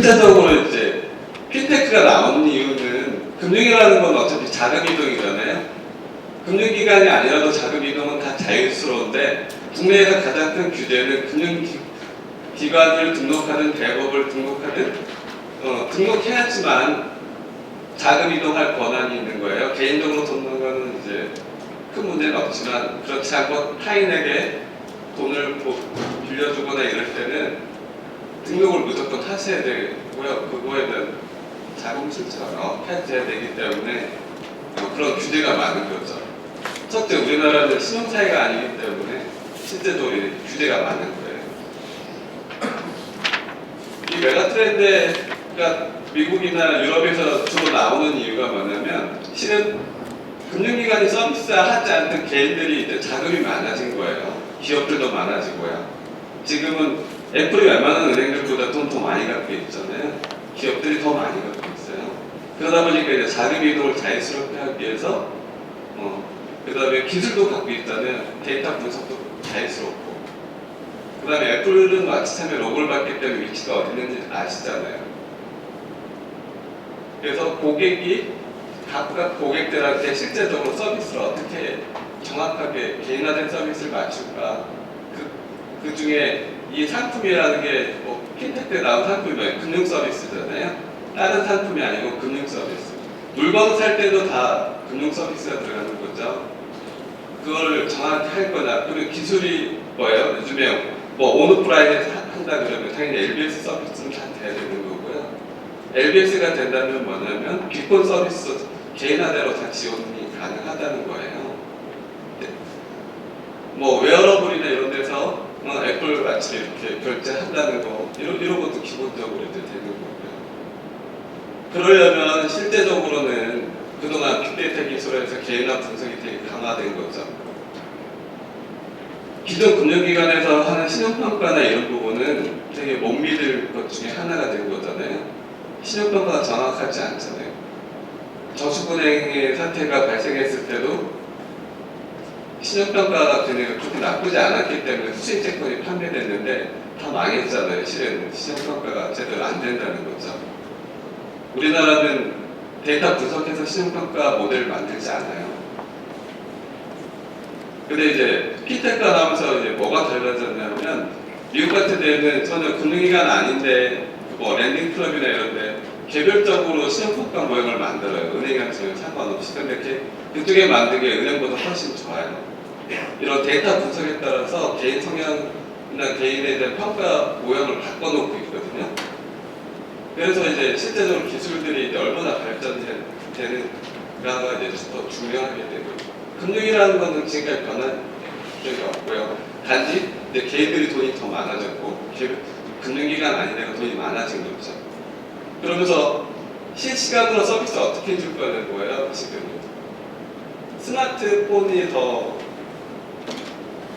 실제적으로 이제 핀테크가 나오는 이유는 금융이라는 건 어차피 자금이동이잖아요. 금융기관이 아니라도 자금이동은 다 자유스러운데 국내에서 가장 큰 규제는 금융기관을 등록하는 대법을 등록해야지만 자금이동할 권한이 있는 거예요. 개인적으로 돈 넣는 거는 이제 큰 문제는 없지만 그렇지 않고 타인에게 돈을 빌려주거나 이럴 때는 등록을 무조건 하셔야 되고요. 그거에 대한 자금 출처가 해야 되기 때문에 그런 규제가 많은 거죠. 첫째, 우리나라는 신용사회가 아니기 때문에 실제적으로 규제가 많은 거예요. 이 메가트렌드가 미국이나 유럽에서 주로 나오는 이유가 뭐냐면 실은 금융기관이 서비스하지 않는 개인들이 이제 자금이 많아진 거예요. 기업들도 많아지고요. 지금은 애플이 웬만한 은행들보다 돈 더 많이 갖고 있잖아요. 기업들이 더 많이 갖고 있어요. 그러다 보니까 이제 자금 이동을 자연스럽게 하기 위해서 그 다음에 기술도 갖고 있잖아요. 데이터 분석도 자연스럽고. 그 다음에 애플은 마치참에 로고를 받기 때문에 위치가 어디 있는지 아시잖아요. 그래서 고객이 각각 고객들한테 실제적으로 서비스를 어떻게 정확하게 개인화된 서비스를 맞출까. 그 중에 이 상품이라는 게 핀테크에 나온 상품이 뭐예요? 금융 서비스잖아요. 다른 상품이 아니고 금융 서비스. 물건 살 때도 다 금융 서비스가 들어가는 거죠. 그걸 정확히 할 거냐. 그리고 기술이 뭐예요? 요즘에 온오프라인에서 한다 그러면 당연히 LBS 서비스는 다 돼야 되는 거고요. LBS가 된다면 뭐냐면 기본 서비스 개인화대로 다 지원이 가능하다는 거예요. 웨어러블이나 이런 데서 애플 같이 이렇게 결제한다는 거 이런 것도 기본적으로 이제 되는 거고요. 그러려면 실제적으로는 그동안 빅데이터 기술에서 개인화 분석이 되게 강화된 거죠. 기존 금융기관에서 하는 신용평가나 이런 부분은 되게 못 믿을 것 중에 하나가 된 거잖아요. 신용평가가 정확하지 않잖아요. 저축은행의 사태가 발생했을 때도 신용평가가 그렇게 나쁘지 않았기 때문에 수익채권이 판매됐는데 다 망했잖아요. 실은 신용평가가 제대로 안 된다는 거죠. 우리나라는 데이터 분석해서 신용평가 모델을 만들지 않아요. 근데 이제 핀테크가 나오면서 이제 뭐가 달라졌냐면 미국 같은 데는 전혀 금융기관 아닌데 랜딩클럽이나 이런데 개별적으로 신용평가 모형을 만들어요. 은행이랑 전혀 상관없이. 근데 그쪽에 만든 게 은행보다 훨씬 좋아요. 이런 데이터 분석에 따라서 개인 성향이나 개인에 대한 평가 모형을 바꿔놓고 있거든요. 그래서 이제 실제적으로 기술들이 이제 얼마나 발전되는가가 이제 더 중요하게 되고, 금융이라는 거는 지금까지 변한 적이 없고요. 단지 이제 개인들이 돈이 더 많아졌고, 금융기관 아닌 데가 돈이 많아진 거죠. 그러면서 실시간으로 서비스 어떻게 해줄 거는 거예요, 지금. 스마트폰이 더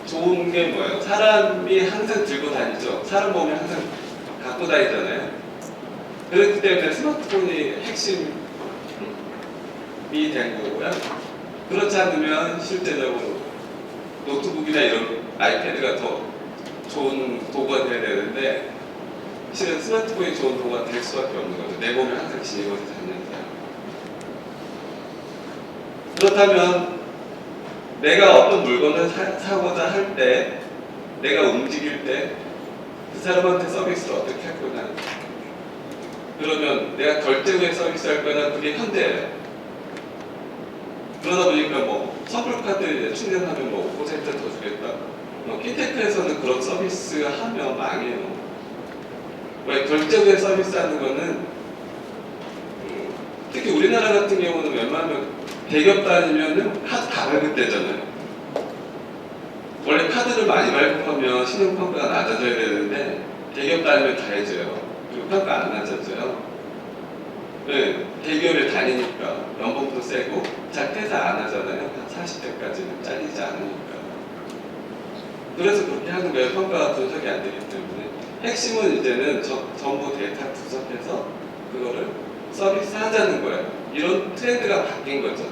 좋은 게 뭐예요? 사람이 항상 들고 다니죠. 사람 몸에 항상 갖고 다니잖아요. 그렇기 때문에 스마트폰이 핵심이 된 거고요. 그렇지 않으면 실제적으로 노트북이나 이런 아이패드가 더 좋은 도구가 돼야 되는데 실은 스마트폰이 좋은 도구가 될 수밖에 없는 거죠. 내 몸에 항상 지니고 다니면서요. 그렇다면 내가 어떤 물건을 사고자 할 때, 내가 움직일 때 그 사람한테 서비스를 어떻게 할 거냐. 그러면 내가 결제 후에 서비스 할 거냐, 그게 현대예요. 그러다 보니까 선불카드 충전하면 5% 더 주겠다. 핀테크에서는 그런 서비스 하면 망해요. 왜 결제 후에 서비스 하는 거는 특히 우리나라 같은 경우는 웬만하면 대기업 다니면은 카드 다 발급되잖아요. 원래 카드를 많이 발급하면 신용평가가 낮아져야 되는데 대기업 다니면 다 해줘요. 그리고 평가 안 낮아져요. 네, 대기업에 다니니까 연봉도 세고 잘 퇴사 안 하잖아요. 한 40대까지는 잘리지 않으니까. 그래서 그렇게 하는 거예요. 평가가 분석이 안 되기 때문에. 핵심은 이제는 전부 데이터 분석해서 그거를 서비스 하자는 거예요. 이런 트렌드가 바뀐 거죠.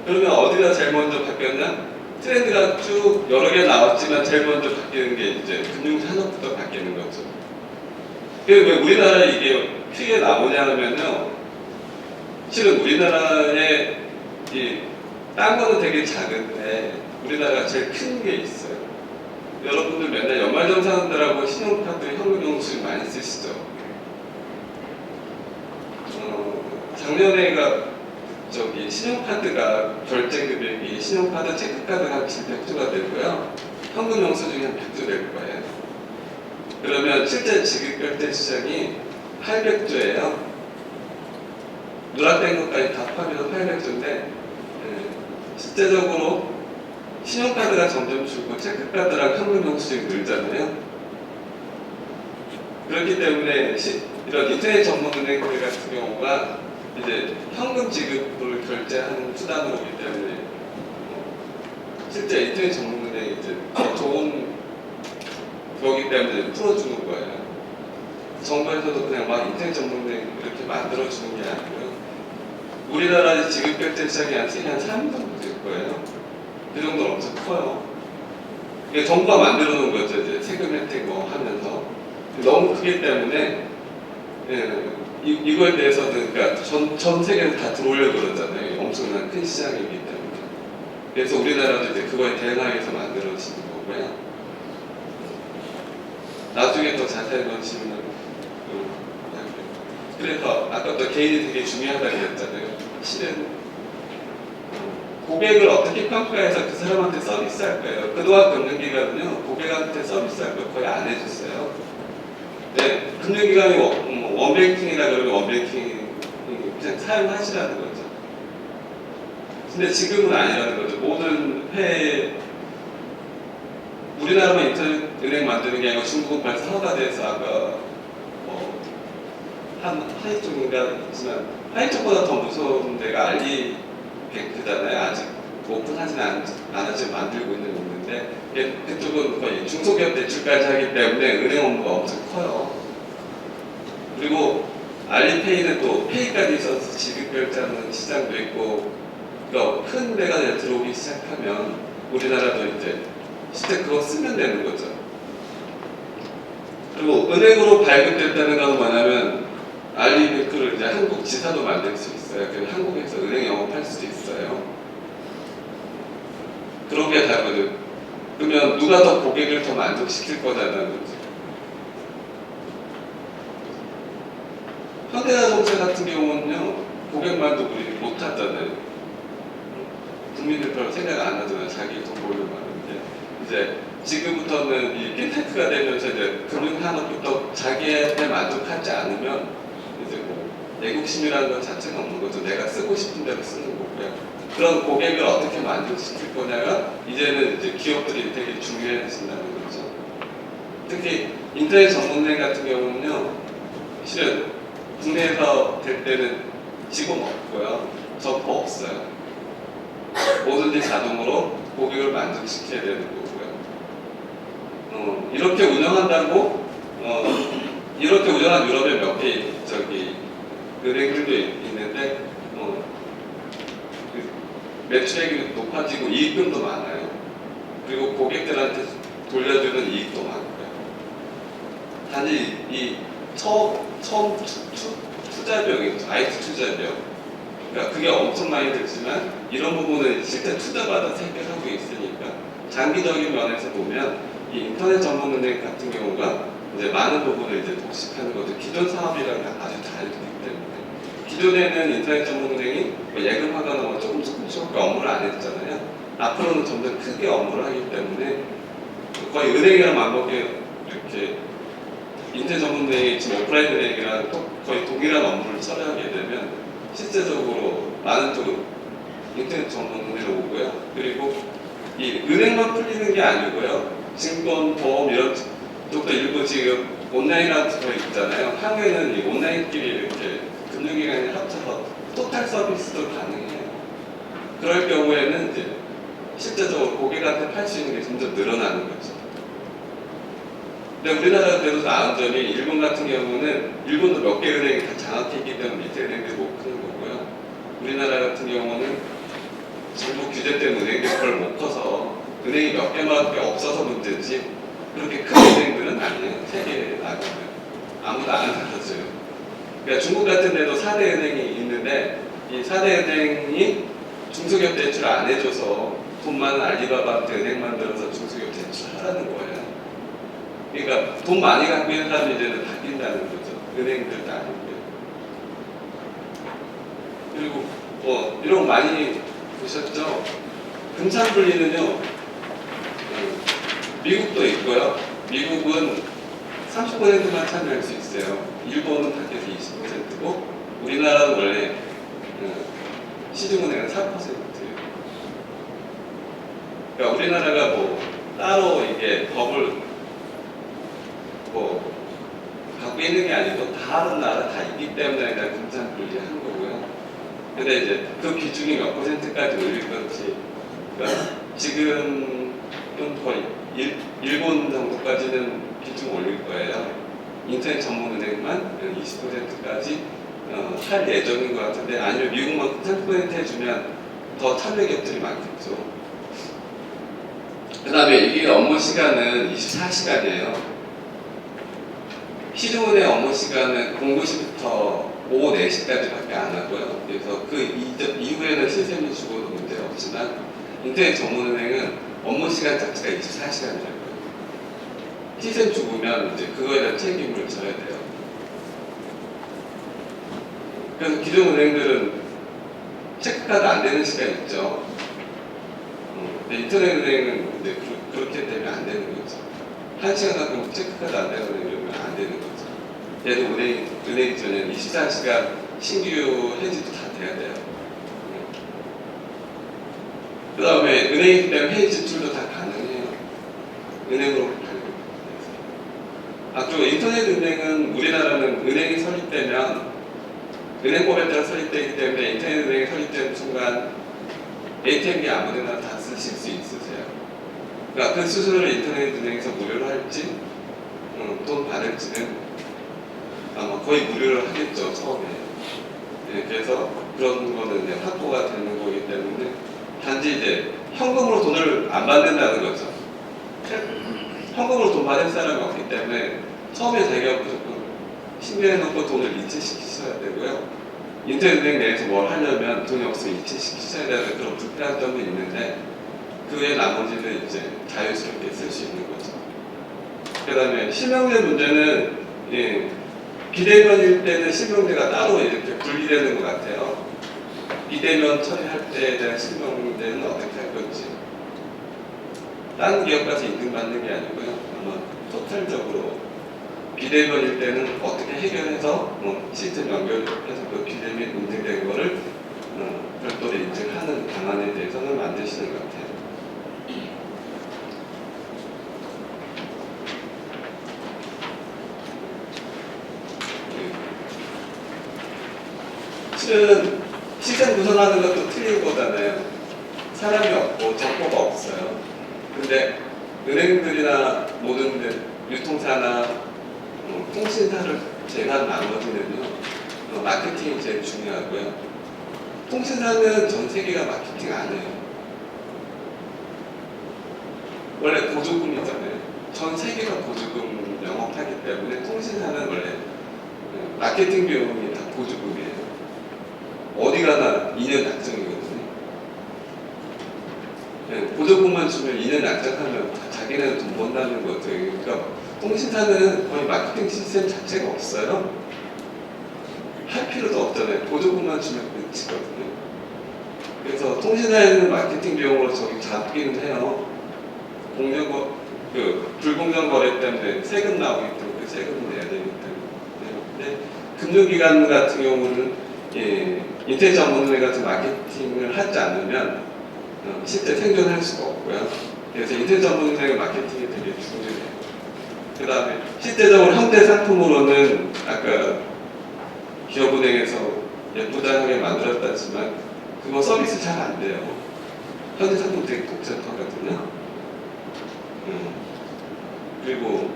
그러면 어디가 제일 먼저 바뀌었냐? 트렌드가 쭉 여러 개 나왔지만 제일 먼저 바뀌는 게 이제 금융산업부터 바뀌는 거죠. 왜 우리나라에 이게 크게 나오냐 하면요. 실은 우리나라에 딴 거는 되게 작은데 우리나라가 제일 큰 게 있어요. 여러분들 맨날 연말정산들하고 신용카드 현금영수증 많이 쓰시죠? 작년에가 신용카드가 결제 금액이 신용카드, 체크카드가 한 700조가 되고요. 현금영수증이 한 100조 될 거예요. 그러면 실제 지급결제 시장이 800조예요. 누락된 것까지 다 포함해서 800조인데 실제적으로 신용카드가 점점 줄고 체크카드랑 현금영수증이 늘잖아요. 그렇기 때문에 이런 인터넷 전문은행들 같은 경우가 이제 현금 지급을 결제하는 수단으로 오기 때문에 실제 인터넷 전문은행이 이제 더 좋은 거기 때문에 풀어주는 거예요. 정부에서도 그냥 막 인터넷 전문은행 이렇게 만들어주는 게 아니고요. 우리나라 지급결제 시장이 한 3년 정도 될 거예요. 그 정도는 엄청 커요. 이게 정부가 만들어 놓은 거죠. 이제 세금 혜택 뭐 하면서. 너무 크기 때문에 이거에 대해서는 그러니까 전 세계에서 다 들어오려고 그러잖아요. 엄청난 큰 시장이기 때문에. 그래서 우리나라도 이제 그거에 대응하기 위해서 만들어지는 거고요. 나중에 더 자세히 보시면 그래서 아까부터 개인이 되게 중요하다고 그랬잖아요. 실은 고객을 어떻게 평가해서 그 사람한테 서비스할 거예요. 그동안 금융기관은요, 고객한테 서비스할 걸 거의 안 해줬어요. 네, 금융기관이 원뱅킹이라 그러면 원뱅킹 그냥 사용하시라는 거죠. 근데 지금은 아니라는 거죠. 모든 회에 우리나라만 인터넷 은행 만드는 게 아니고 중국은 벌써 허가돼서 아까 하이 쪽인가 있지만 하이 쪽보다 더 무서운 데가 알리뱅크잖아요. 아직 오픈하진 않았지만 만들고 있는데 그쪽은 거의 중소기업 대출까지 하기 때문에 은행 업무가 엄청 커요. 그리고 알리페이는 또 페이까지 있어서 지급결제하는 시장도 있고 그러니까 큰 데가 들어오기 시작하면 우리나라도 이제 실제 그거 쓰면 되는 거죠. 그리고 은행으로 발급됐다는 건 뭐냐면 알리뱅크를 이제 한국 지사도 만들 수 있어요. 그래서 한국에서 은행 영업할 수도 있어요. 그런 게 다거든. 그러면 누가 더 고객을 더 만족시킬 거냐는 거죠. 현대자동차 같은 경우는요, 고객 만족을 못 하잖아요. 국민들 별로 생각 안 하잖아요. 자기 돈 벌려고 하는데. 이제 지금부터는 이 핀테크가 되면서 이제 금융산업부터 자기한테 만족하지 않으면 이제 뭐 애국심이라는 것 자체가 없는 거죠. 내가 쓰고 싶은 대로 쓰는 거고요. 그런 고객을 어떻게 만족시킬 거냐가 이제는 이제 기업들이 되게 중요해진다는 거죠. 특히 인터넷 전문은행 같은 경우는요, 실은 국내에서 될 때는 직원 없고요, 점포 없어요. 뭐든지 자동으로 고객을 만족시켜야 되는 거고요. 이렇게 운영한다고 이렇게 운영한 유럽의 몇 개 은행들도 있는데 매출액이 높아지고 이익금도 많아요. 그리고 고객들한테 돌려주는 이익도 많고요. 단지 이 처음 투자비용이 IT 투자비용. 그러니까 그게 엄청 많이 들지만 이런 부분은 실제 투자받아서 해결하고 있으니까 장기적인 면에서 보면 이 인터넷 전문은행 같은 경우가 이제 많은 부분을 이제 독식하는 거죠. 기존 사업이랑 아주 다르기 때문에 기존에는 인터넷 전문은행이 예금하거나 뭐 조금씩 업무를 안 했잖아요. 앞으로는 점점 크게 업무를 하기 때문에 거의 은행이랑 맞먹게 이렇게 인터넷 전문은행이 지금 오프라인 은행이랑 거의 동일한 업무를 처리하게 되면 실제적으로 많은 쪽은 인터넷 전문은행으로 오고요. 그리고 이 은행만 풀리는 게 아니고요. 증권, 보험 이런 쪽도 일부 지금 온라인하고 더 있잖아요. 향후에는 이 온라인끼리 이렇게 금융기관이 합쳐서 토탈 서비스도 가능해요. 그럴 경우에는 이제 실제적으로 고객한테 팔 수 있는 게 점점 늘어나는 거죠. 근데 우리나라가 그래도 나은 점이 일본 같은 경우는 일본도 몇 개 은행이 다 장악했기 때문에 밑에 은행들이 못 크는 거고요. 우리나라 같은 경우는 정부 규제 때문에 은행들이 그걸 못 커서 은행이 몇 개밖에 없어서 문제지 그렇게 큰 은행들은 아니에요. 3개 나가면 아무도 안 알아줘요. 그러니까 중국 같은 데도 4대 은행이 있는데 이 4대 은행이 중소기업 대출 안 해줘서 돈 많은 알리바바한테 은행 만들어서 중소기업 대출하라는 거예요. 그러니까 돈 많이 갖고 있는 사람이 이제는 바뀐다는 거죠. 은행들도 아니고요. 그리고 뭐 이런 거 많이 보셨죠? 금산분리는요, 미국도 있고요. 미국은 30%만 참여할 수 있어요. 일본은 밖에서 20%고 우리나라는 원래 시중은행은 4%예요. 그러니까 우리나라가 뭐 따로 이게 법을 뭐 갖고 있는 게 아니고 다른 나라 다 있기 때문에 그냥 금산분리한 거고요. 근데 이제 그 비중이 몇 %까지 올릴 건지, 그러니까 지금은 거의 일본 정도까지는 비중 올릴 거예요. 인터넷 전문은행만 20%까지 할 예정인 것 같은데, 아니면 미국만큼 30% 해주면 더 참여 기업들이 많겠죠. 그 다음에 이게 업무 시간은 24시간이에요. 시중은행 업무 시간은 09시부터 오후 4시까지밖에 안 하고요. 그래서 그 이후에는 시스템이 죽어도 문제 없지만, 인터넷 전문은행은 업무 시간 자체가 24시간이라고요. 시스템 죽으면 이제 그거에 대한 책임을 져야 돼요. 그래서 기존 은행들은 체크카드 안 되는 시간 있죠. 근데 인터넷 은행은 이제 그렇게 되면 안 되는 거죠. 1시간 갖고 체크카드 안 되는 은행이면 안 되는 거죠. 얘도 은행 전에는 24시간 신규 해지도 다 돼야 돼요. 그 다음에 은행이기 때문에 해지 지출도 다 가능해요. 은행으로 그리고 인터넷 은행은 우리나라는 은행이 설립되면 은행법에 따라 설립되기 때문에 인터넷 은행이 설립되는 순간 ATM기 아무데나 다 쓰실 수 있으세요. 그러니까 그 수수료를 인터넷 은행에서 무료로 할지 돈 받을지는 아마 거의 무료로 하겠죠, 처음에. 네, 그래서 그런 거는 이제 확보가 되는 거기 때문에 단지 이제 현금으로 돈을 안 받는다는 거죠. 현금으로 돈 받을 사람이 없기 때문에 처음에 자기가 무조건 신경해놓고 돈을 이체시키셔야 되고요. 인터넷은행 내에서 뭘 하려면 돈이 없으면 이체시키셔야 되는 그런 불편한 점도 있는데, 그 외 나머지는 이제 자유스럽게 쓸 수 있는 거죠. 그 다음에 실명제 문제는 비대면일 때는 실명제가 따로 이렇게 분리되는 것 같아요. 비대면 처리할 때에 대한 실명제는 어떻게 할 건지. 다른 기업 가서 인증받는 게 아니고요. 아마 토탈적으로 비대면일 때는 어떻게 해결해서 시스템 연결해서 그 비대면 인증된 거를 별도로 인증하는 방안에 대해서는 만드시는 것 같아요. 실은 시스템 구성하는 것도 틀린 거잖아요. 사람이 없고 정보가 없어요. 근데 은행들이나 모든 유통사나 통신사를 제가 나머지는요, 마케팅이 제일 중요하고요. 통신사는 전 세계가 마케팅 안 해요. 원래 보조금이잖아요. 전 세계가 보조금 영업하기 때문에 통신사는 원래 마케팅 비용이 다 보조금이에요. 어디 가나 2년 약정이거든요. 보조금만 주면 2년 약정하면 자기네는 돈 번다는 거죠. 그러니까 통신사는 거의 마케팅 시스템 자체가 없어요. 할 필요도 없잖아요. 보조금만 주면 끝이거든요. 그래서 통신사에는 마케팅 비용으로 저기 잡기는 해요. 불공정 거래 때문에 세금 나오기 때문에 그 세금을 내야 되기 때문에. 근데 금융기관 같은 경우는 인터넷 전문은행 같은 마케팅을 하지 않으면 실제 생존할 수가 없고요. 그래서 인터넷 전문은행의 마케팅이 되게 중요해요. 그 다음에 실제적으로 현대 상품으로는 아까 기업은행에서 예쁘장하게 만들었다지만 그거 서비스 잘 안 돼요. 현대 상품 되게 복잡하거든요. 그리고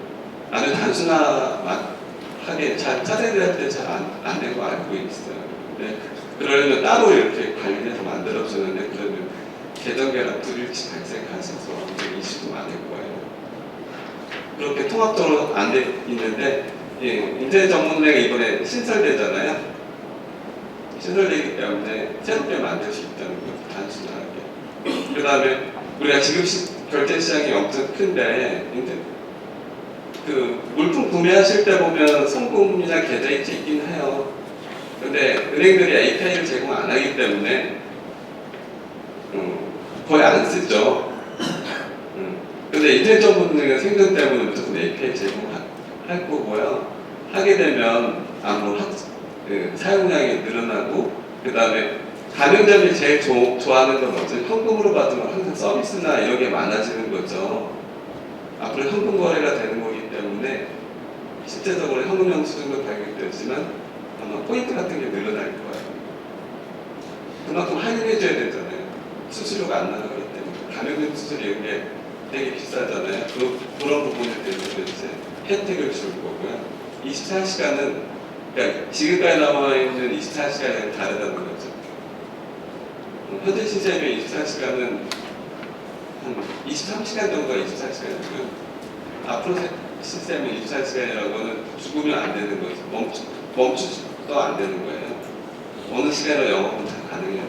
아주 단순하게 잘 차세대할 때 잘 안 된 거 알고 있어요. 근데 그러려면 따로 이렇게 관리해서 만들어주는데, 그러면 계정 결합 불일치 발생하셔서 이슈도 많을 거예요. 그렇게 통합적으로 안 돼 있는데 예, 인터넷 전문대가 이번에 신설되잖아요. 신설되기 때문에 새롭게 만들 수 있다는 거, 단순하게. 그 다음에 우리가 지급 결제 시장이 엄청 큰데, 그 물품 구매하실 때 보면 송금이나 계좌이체 있긴 해요. 근데 은행들이 API를 제공 안 하기 때문에 거의 안 쓰죠. 근데 인터넷 전문은행은 생존 때문에 무조건 API 제공할 거고요. 하게 되면 그 사용량이 늘어나고, 그 다음에 가맹점이 제일 좋아하는 건 뭐죠? 현금으로 받으면 항상 서비스나 이런 게 많아지는 거죠. 앞으로 현금 거래가 되는 거기 때문에 실제적으로 현금 영수증도 발급되지만 아마 포인트 같은 게 늘어날 거예요. 그만큼 할인해줘야 되잖아요. 수수료가 안 나가기 때문에. 가맹점 수수료 이런 게 되게 비싸잖아요. 그런 부분에 대해서 이제 혜택을 줄 거고요. 24시간은, 그러니까 지금까지 나와 있는 24시간은 다르다는 거죠. 현재 시스템의 24시간은 한 23시간 정도가 24시간이고요. 앞으로 시스템의 24시간이라고는 죽으면 안 되는 거죠. 멈추도 안 되는 거예요. 어느 시간으로 영업은 다 가능해요.